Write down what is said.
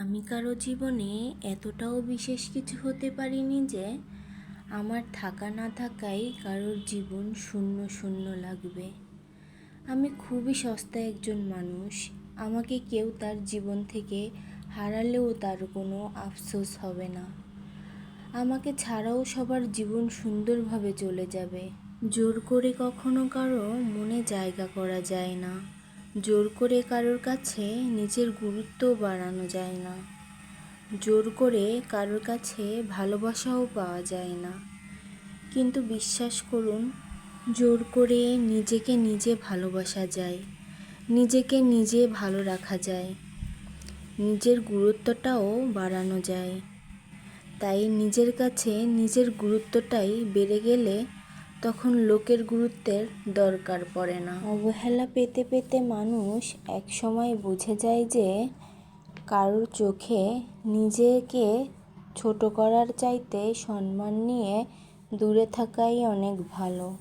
আমি কারো জীবনে এতটাও বিশেষ কিছু হতে পারিনি যে আমার থাকা না থাকাই কারোর জীবন শূন্য শূন্য লাগবে। আমি খুবই সস্তা একজন মানুষ। আমাকে কেউ তার জীবন থেকে হারালেও তার কোনো আফসোস হবে না। আমাকে ছাড়াও সবার জীবন সুন্দরভাবে চলে যাবে। জোর করে কখনো কারো মনে জায়গা করা যায় না। জোর করে কারোর কাছে নিজের গুরুত্ব বাড়ানো যায় না। জোর করে কারোর কাছে ভালোবাসাও পাওয়া যায় না। কিন্তু বিশ্বাস করুন, জোর করে নিজেকে নিজে ভালোবাসা যায়, নিজেকে নিজে ভালো রাখা যায়, নিজের গুরুত্বটাও বাড়ানো যায়। তাই নিজের কাছে নিজের গুরুত্বটাই বেড়ে গেলে তখন লোকের গুরুত্বের দরকার পড়ে না। অবহেলা পেতে পেতে মানুষ একসময় বুঝে যায় যে কারোর চোখে নিজেকে ছোট করার চাইতে সম্মান নিয়ে দূরে থাকাই অনেক ভালো।